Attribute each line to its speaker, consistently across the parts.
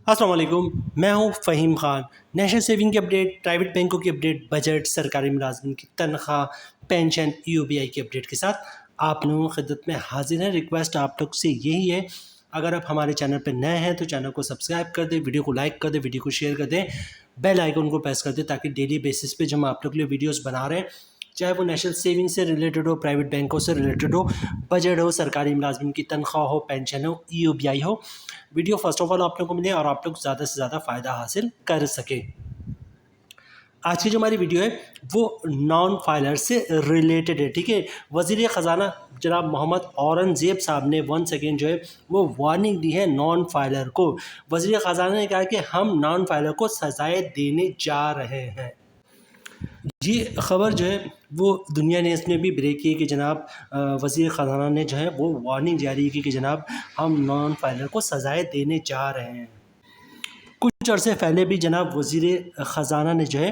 Speaker 1: अस्सलाम वालेकुम, मैं हूं फ़हीम ख़ान। नेशनल सेविंग की अपडेट, प्राइवेट बैंकों की अपडेट, बजट, सरकारी मुलाज़िम की तनख्वाह, पेंशन, ईओबीआई की अपडेट के साथ आप लोगों की खिदमत में हाज़िर हैं। रिक्वेस्ट आप लोग से यही है, अगर आप हमारे चैनल पर नए हैं तो चैनल को सब्सक्राइब कर दें, वीडियो को लाइक कर दें, वीडियो को शेयर कर दें, बेल आइकन को प्रेस कर दें ताकि डेली बेसिस पे जो हम आप लोग के लिए वीडियोज़ बना रहे हैं, चाहे वो नेशनल सेविंग से रिलेटेड हो, प्राइवेट बैंकों से रिलेटेड हो, बजट हो, सरकारी मुलाज़िम की तनख्वाह हो, पेंशन हो, ईओबीआई हो, वीडियो फर्स्ट ऑफ ऑल आप लोगों को मिले और आप लोग ज़्यादा से ज़्यादा फ़ायदा हासिल कर सकें। आज की जो हमारी वीडियो है वो नॉन फाइलर से रिलेटेड है, ठीक है। वज़ीर ख़जाना जनाब मोहम्मद औरंगज़ेब साहब ने वन सेकेंड जो है वो वार्निंग दी है नॉन फाइलर को। वज़ीर ख़जाना ने कहा कि हम नॉन फाइलर को सज़ाएँ देने जा रहे हैं। ये ख़बर जो है वो दुनिया ने इसमें भी ब्रेक की कि जनाब वज़ीर ख़ज़ाना ने जो है वो वार्निंग जारी की कि जनाब हम नॉन फाइलर को सज़ाएँ देने जा रहे हैं। कुछ अरसे पहले भी जनाब वज़ीर ख़ज़ाना ने जो है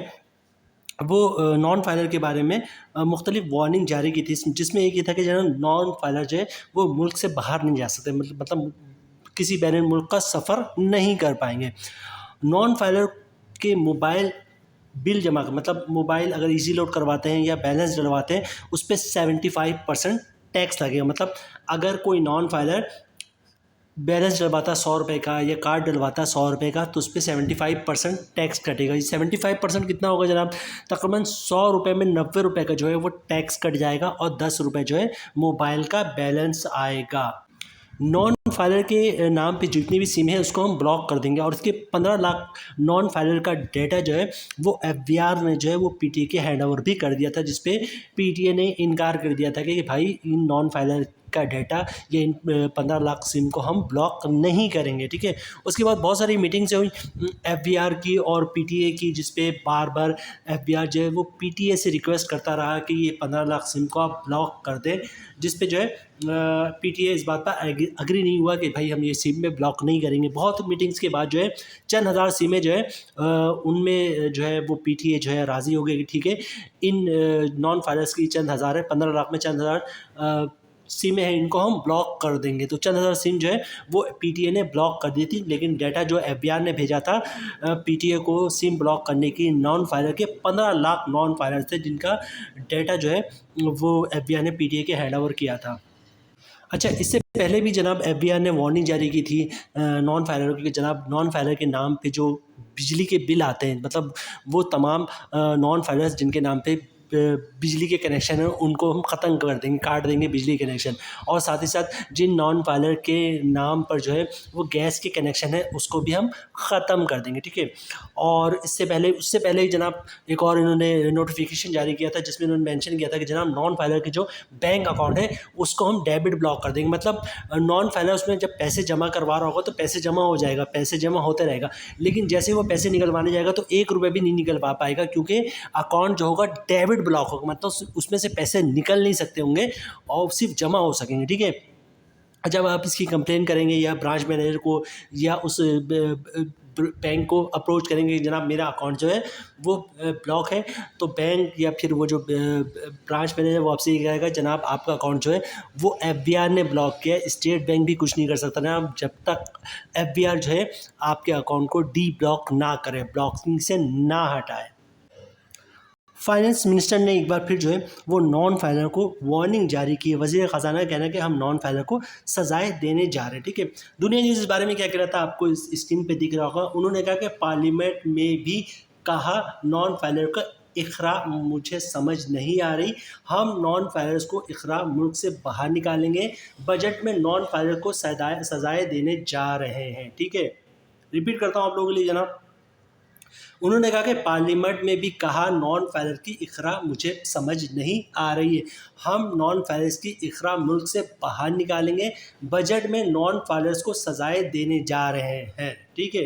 Speaker 1: वो नॉन फाइलर के बारे में मुख्तलिफ वार्निंग जारी की थी, जिसमें एक ये था कि जनाब नॉन फाइलर जो है वो मुल्क से बाहर नहीं जा सकते, मतलब किसी बैरून मुल्क का सफ़र नहीं कर पाएंगे। नॉन फाइलर के मोबाइल बिल जमा मतलब मोबाइल अगर इजी लोड करवाते हैं या बैलेंस डलवाते हैं उस पर 75% टैक्स लगेगा। मतलब अगर कोई नॉन फाइलर बैलेंस डलवाता 100 रुपये का या कार्ड डलवाता 100 रुपये का तो उस पर 75% टैक्स कटेगा। ये 75% कितना होगा जनाब? तकरीबन 100 रुपये में 90 रुपये का जो है वो टैक्स कट जाएगा और 10 रुपये जो है मोबाइल का बैलेंस आएगा। नॉन फाइलर के नाम पे जितनी भी सिम है उसको हम ब्लॉक कर देंगे और इसके 15 लाख नॉन फाइलर का डेटा जो है वो एफबीआर ने जो है वो पीटीए के हैंड ओवर भी कर दिया था, जिसपे पीटीए ने इनकार कर दिया था कि भाई इन नॉन फाइलर का डाटा या इन 15 लाख सिम को हम ब्लॉक नहीं करेंगे, ठीक है। उसके बाद बहुत सारी मीटिंग्स हुई एफबीआर की और पीटीए की, जिसपे बार बार एफबीआर जो है वो पीटीए से रिक्वेस्ट करता रहा कि ये 15 लाख सिम को आप ब्लॉक कर दें, जिसपे जो है पीटीए इस बात पर अग्री नहीं हुआ कि भाई हम ये सिम में ब्लॉक नहीं करेंगे। बहुत मीटिंग्स के बाद जो है चंद हज़ार सिमें जो है उनमें जो है वो पीटीए जो है राज़ी हो गए कि ठीक है इन नॉन फाइलर्स की चंद हज़ार है, 15 लाख में चंद हज़ार सिमें हैं, इनको हम ब्लॉक कर देंगे। तो चंद हज़ार सिम जो है वो पीटीए ने ब्लॉक कर दी थी, लेकिन डाटा जो एफबीआर ने भेजा था पीटीए को सिम ब्लॉक करने की नॉन फाइलर के 15 लाख नॉन फाइलर थे जिनका डाटा जो है वो एफबीआर ने पीटीए के हैंड ओवर किया था। अच्छा, इससे पहले भी जनाब एफबीआर ने वार्निंग जारी की थी नॉन फाइलर की कि जनाब नॉन फाइलर के नाम पे जो बिजली के बिल आते हैं, मतलब वो तमाम नॉन फाइलर्स जिनके नाम पे बिजली के कनेक्शन है उनको हम ख़त्म कर देंगे, काट देंगे बिजली कनेक्शन। और साथ ही साथ जिन नॉन फाइलर के नाम पर जो है वो गैस के कनेक्शन है उसको भी हम ख़त्म कर देंगे, ठीक है। और उससे पहले ही जनाब एक और इन्होंने नोटिफिकेशन जारी किया था जिसमें इन्होंने मेंशन किया था कि जनाब नॉन फाइलर के जो बैंक अकाउंट है उसको हम डेबिट ब्लॉक कर देंगे। मतलब नॉन फाइलर उसमें जब पैसे जमा करवा रहा होगा तो पैसे जमा हो जाएगा, पैसे जमा होते रहेगा, लेकिन जैसे वो पैसे निकलवाने जाएगा तो 1 रुपये भी नहीं निकल पाएगा, क्योंकि अकाउंट जो होगा डेबिट ब्लॉक होगा। मतलब उसमें से पैसे निकल नहीं सकते होंगे और सिर्फ जमा हो सकेंगे, ठीक है। जब आप इसकी कंप्लेन करेंगे या ब्रांच मैनेजर को या उस बैंक को अप्रोच करेंगे जनाब मेरा अकाउंट जो है वो ब्लॉक है, तो बैंक या फिर वो जो ब्रांच मैनेजर वो आपसे ये कहेगा जनाब आपका अकाउंट जो है वो एफबीआर ने ब्लॉक किया है। स्टेट बैंक भी कुछ नहीं कर सकता जनाब जब तक एफबीआर जो है आपके अकाउंट को डी ब्लॉक ना करे, ब्लॉकिंग से ना हटाए। फाइनेंस मिनिस्टर ने एक बार फिर जो है वो नॉन फाइलर को वार्निंग जारी की है। वज़ीर ख़ज़ाना का कहना है कि हम नॉन फाइलर को सज़ाएँ देने जा रहे हैं, ठीक है। दुनिया न्यूज़ इस बारे में क्या कह रहा था आपको इस स्क्रीन पे दिख रहा होगा। उन्होंने कहा कि पार्लियामेंट में भी कहा नॉन फाइलर का इक़रा मुझे समझ नहीं आ रही, हम नॉन फाइलर्स को इक़रा मुल्क से बाहर निकालेंगे, बजट में नॉन फाइलर को सज़ाएँ देने जा रहे हैं, ठीक है। रिपीट करता हूँ आप लोगों के लिए जनाब। उन्होंने कहा कि पार्लियामेंट में भी कहा नॉन फाइलर की इक़रा मुझे समझ नहीं आ रही है, हम नॉन फाइलर्स की इक़रा मुल्क से बाहर निकालेंगे, बजट में नॉन फाइलर्स को सज़ाएँ देने जा रहे हैं, ठीक है।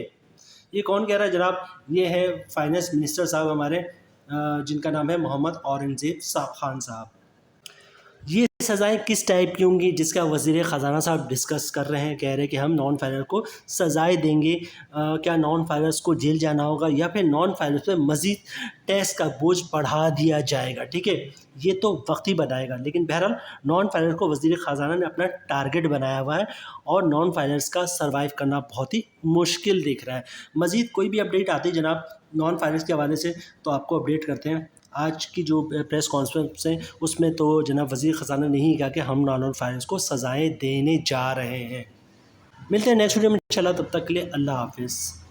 Speaker 1: ये कौन कह रहा है जनाब? ये है फाइनेंस मिनिस्टर साहब हमारे जिनका नाम है मोहम्मद औरंगज़ेब खान साहब। ये सज़ाएं किस टाइप की होंगी जिसका वज़ीर ख़जाना साहब डिस्कस कर रहे हैं, कह रहे हैं कि हम नॉन फाइलर को सज़ाएं देंगे। क्या नॉन फाइलर्स को जेल जाना होगा या फिर नॉन फाइलर्स पे मज़ीद टैक्स का बोझ बढ़ा दिया जाएगा, ठीक है। ये तो वक्त ही बताएगा, लेकिन बहरहाल नॉन फाइलर को वज़ीर ख़जाना ने अपना टारगेट बनाया हुआ है और नॉन फाइलर्स का सर्वाइव करना बहुत ही मुश्किल दिख रहा है। मज़ीद कोई भी अपडेट आती है जनाब नॉन फाइलर्स के हवाले से तो आपको अपडेट करते हैं। आज की जो प्रेस कॉन्फ्रेंस है उसमें तो जनाब वज़ीर ख़जाना ने ही कहा कि हम नॉन फाइलर्स को सज़ाएं देने जा रहे हैं। मिलते हैं नेक्स्ट वीडियो में इंशाल्लाह, तब तक के लिए अल्लाह हाफ़िज़।